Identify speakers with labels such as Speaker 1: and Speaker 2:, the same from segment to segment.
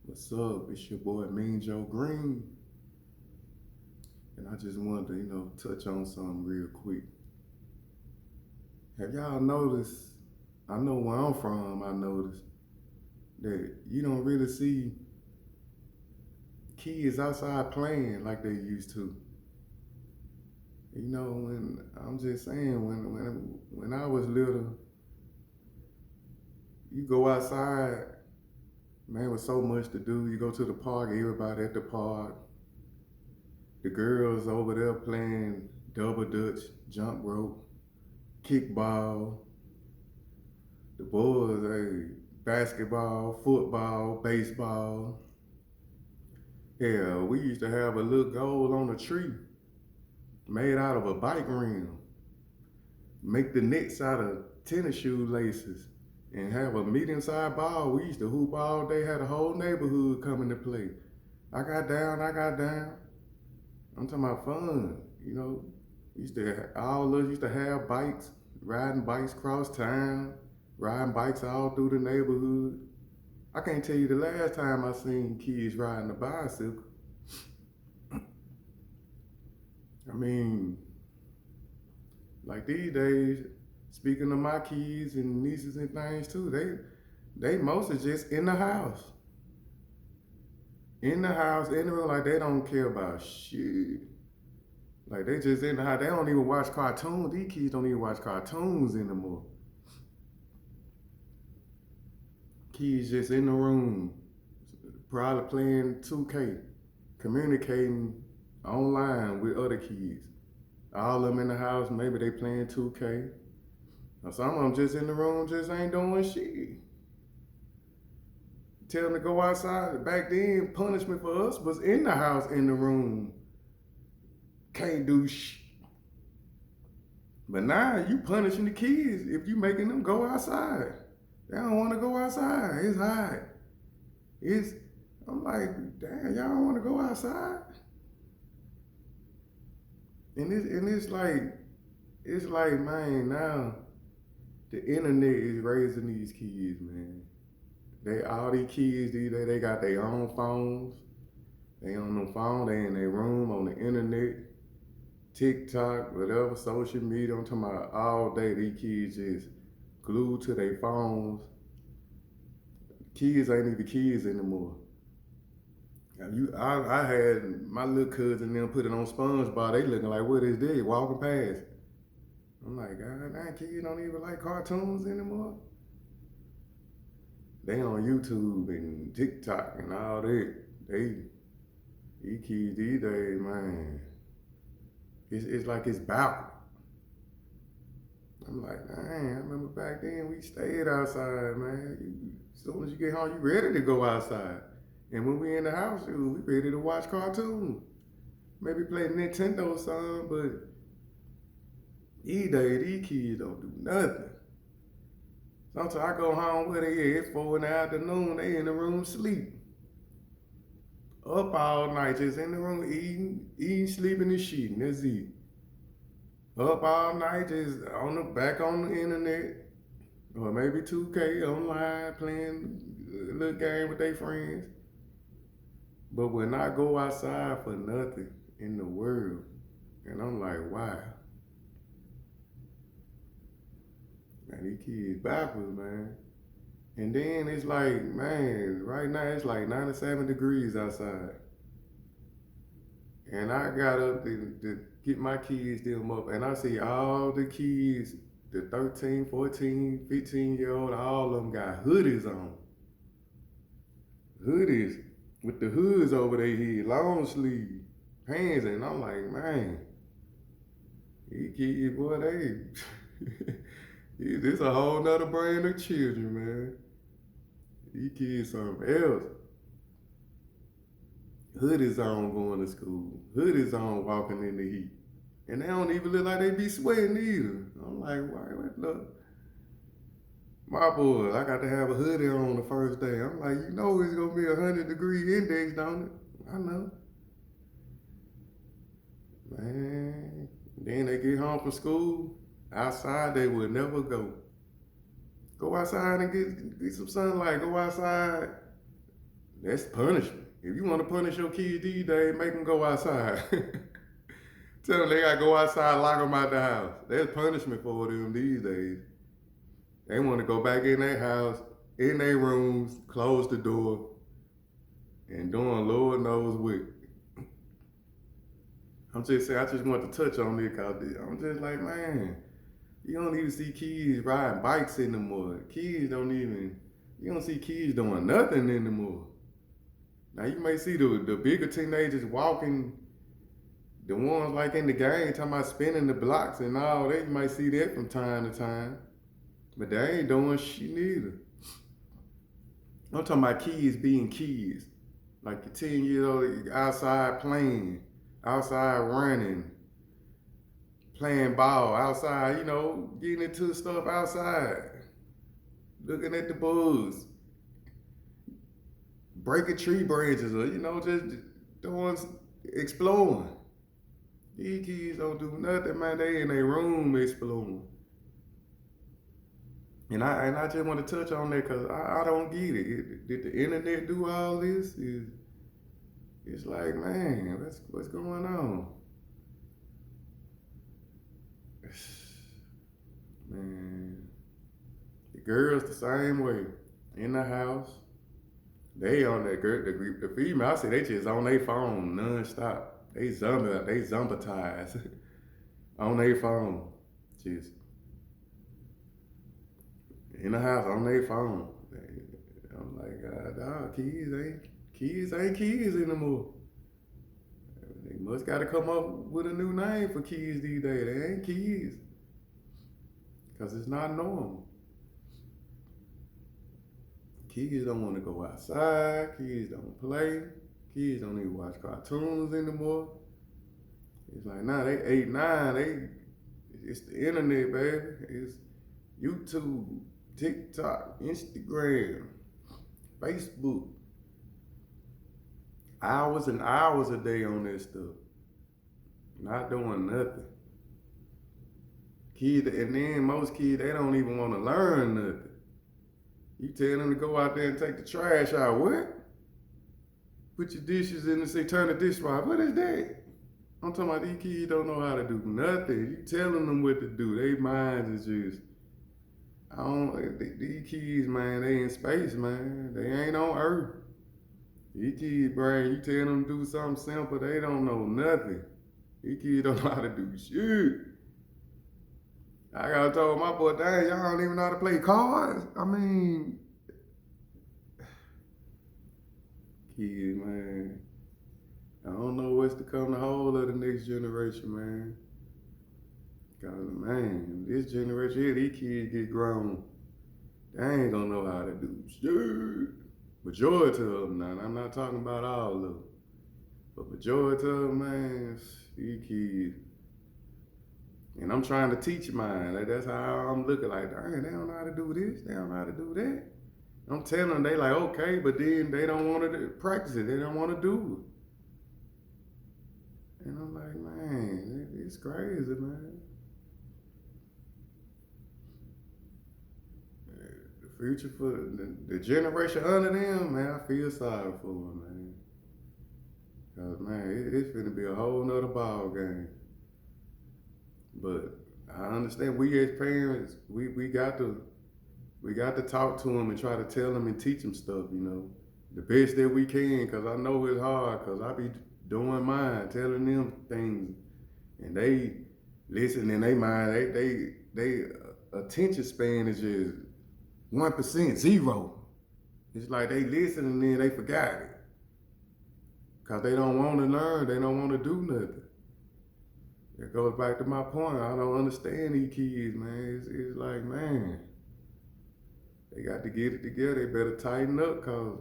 Speaker 1: What's up? It's your boy Mean Joe Green, and I just wanted to, touch on something real quick. Have y'all noticed? I know where I'm from. I noticed that you don't really see kids outside playing like they used to. When I'm just saying, when I was little, you go outside, man, with so much to do. You go to the park, everybody at the park. The girls over there playing double dutch, jump rope, kickball. The boys, hey, basketball, football, baseball. Hell, we used to have a little goal on a tree made out of a bike rim. Make the nets out of tennis shoe laces and have a medium-sized ball. We used to hoop all day, had a whole neighborhood coming to play. I got down. I'm talking about fun, all of us used to have bikes, riding bikes across town, riding bikes all through the neighborhood. I can't tell you the last time I seen kids riding a bicycle. I mean, like these days, speaking of my kids and nieces and things too, they mostly just in the house. In the house, in the room, like they don't care about shit. Like they just in the house. They don't even watch cartoons. These kids don't even watch cartoons anymore. Kids just in the room, probably playing 2K, communicating online with other kids. All of them in the house, maybe they playing 2K. Or some of them just in the room, just ain't doing shit. Tell them to go outside. Back then, punishment for us was in the house, in the room. Can't do shit. But now you punishing the kids if you making them go outside. They don't want to go outside. It's hot. It's I'm like, damn, y'all don't want to go outside. And it's like, man, now the internet is raising these kids, man. All these kids these days, they got their own phones. They on the phone, they in their room on the internet, TikTok, whatever, social media. I'm talking about all day. These kids just glued to their phones. Kids ain't even kids anymore. I had my little cousin them put it on SpongeBob. They looking like, what is this? Walking past. I'm like, God, that kids don't even like cartoons anymore. They on YouTube and TikTok and all that. These kids these days, man, it's like it's backward. I'm like, man, I remember back then we stayed outside, man. As soon as you get home, you ready to go outside. And when we in the house, we ready to watch cartoons. Maybe play Nintendo some, but these days, these kids don't do nothing. Sometimes I go home where they at, it's 4 in the afternoon, they in the room sleep. Up all night, just in the room eating, sleeping, and shitting. That's it. Up all night, just back on the internet, or maybe 2K online playing a little game with their friends. But will not go outside for nothing in the world. And I'm like, wow. Man, these kids backwards, man. And then it's like, man, right now it's like 97 degrees outside. And I got up to get my kids them up, and I see all the kids, the 13, 14, 15-year-old, all of them got hoodies on. Hoodies with the hoods over their head, long sleeve, pants, and I'm like, man, these kids, boy, this a whole nother brand of children, man. These kids something else. Hoodies on going to school. Hoodies on walking in the heat. And they don't even look like they be sweating either. I'm like, why, what the? My boy, I got to have a hoodie on the first day. I'm like, it's gonna be 100-degree index, don't it? I know. Man. Then they get home from school. Outside they would never go. Go outside and get some sunlight. Go outside. That's punishment. If you want to punish your kids these days, make them go outside. Tell them they gotta go outside, lock them out the house. That's punishment for them these days. They want to go back in their house, in their rooms, close the door, and doing Lord knows what. I'm just saying, I just want to touch on it because I'm just like, man, you don't even see kids riding bikes anymore. You don't see kids doing nothing anymore. Now you may see the bigger teenagers walking, the ones like in the game talking about spinning the blocks and all that. You might see that from time to time, but they ain't doing shit neither. I'm talking about kids being kids, like the 10-year-old outside playing, outside running, playing ball outside, getting into stuff outside, looking at the bugs, breaking tree branches, or just doing exploring. These kids don't do nothing, man. They in their room exploring. And I just want to touch on that because I don't get it. Did the internet do all this? It's like, man, what's going on? Man, the girls the same way in the house. They on that girl, the female. I say they just on their phone nonstop. They zombatize on their phone, just in the house on their phone. I'm like, God, dog, kids ain't kids anymore. They must got to come up with a new name for kids these days. They ain't kids, cause it's not normal. Kids don't want to go outside. Kids don't play. Kids don't even watch cartoons anymore. It's like, nah, they 8, 9. It's the internet, baby. It's YouTube, TikTok, Instagram, Facebook. Hours and hours a day on that stuff. Not doing nothing. Kids, and then most kids, they don't even want to learn nothing. You tell them to go out there and take the trash out. What? Put your dishes in and say, turn the dishwasher. What is that? I'm talking about these kids don't know how to do nothing. You telling them what to do. Their minds is just, these kids, man, they in space, man. They ain't on Earth. These kids, brain, you tell them to do something simple, they don't know nothing. These kids don't know how to do shit. I gotta told my boy, dang, y'all don't even know how to play cards. I mean, kids, man. I don't know what's to come the whole of the next generation, man. Cause, man, this generation here, these kids get grown. They ain't gonna know how to do shit. Majority of them now. I'm not talking about all of them. But majority of them, man, these kids. And I'm trying to teach mine. Like, that's how I'm looking like, dang, they don't know how to do this. They don't know how to do that. I'm telling them, they like, okay, but then they don't want to practice it. They don't want to do it. And I'm like, man, it's crazy, man. The future for the generation under them, man, I feel sorry for them, man. Because, man, it's finna be a whole nother ball game. But I understand we as parents, we got to talk to them and try to tell them and teach them stuff, the best that we can. Cause I know it's hard. Cause I be doing mine, telling them things, and they listen in their mind. They attention span is just 1%, 0. It's like they listen and then they forgot it. Cause they don't want to learn. They don't want to do nothing. It goes back to my point. I don't understand these kids, man. It's like, man, they got to get it together. They better tighten up, cause,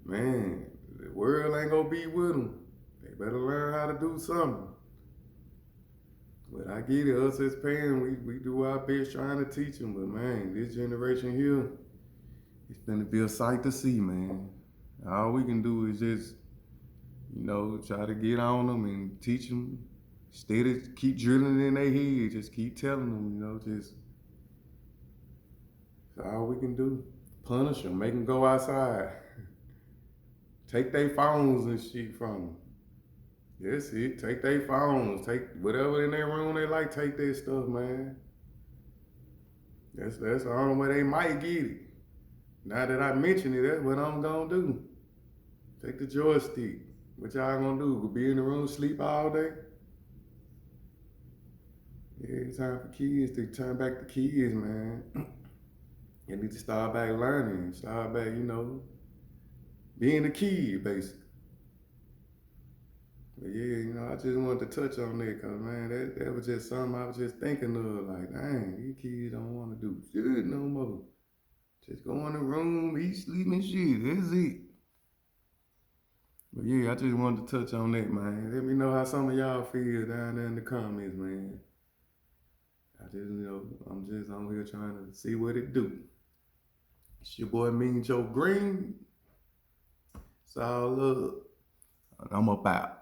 Speaker 1: man, the world ain't gonna be with them. They better learn how to do something. But I get it. Us as parents, we do our best trying to teach them. But, man, this generation here, it's gonna be a sight to see, man. All we can do is just, try to get on them and teach them. Steady, keep drilling in their head. Just keep telling them, just. That's all we can do. Punish them, make them go outside. Take their phones and shit from them. That's it. Take their phones. Take whatever in their room they like. Take their stuff, man. That's the only way they might get it. Now that I mention it, that's what I'm gonna do. Take the joystick. What y'all gonna do? Go be in the room, sleep all day? Yeah, it's time for kids to turn back to kids, man. You need to start back learning. Start back, being a kid, basically. But yeah, I just wanted to touch on that because, man, that was just something I was just thinking of. Like, dang, these kids don't want to do shit no more. Just go in the room, eat, sleep, and shit. That's it. But yeah, I just wanted to touch on that, man. Let me know how some of y'all feel down there in the comments, man. I just, I'm just on here trying to see what it do. It's your boy Mean Joe Green. It's all love. I'm up out.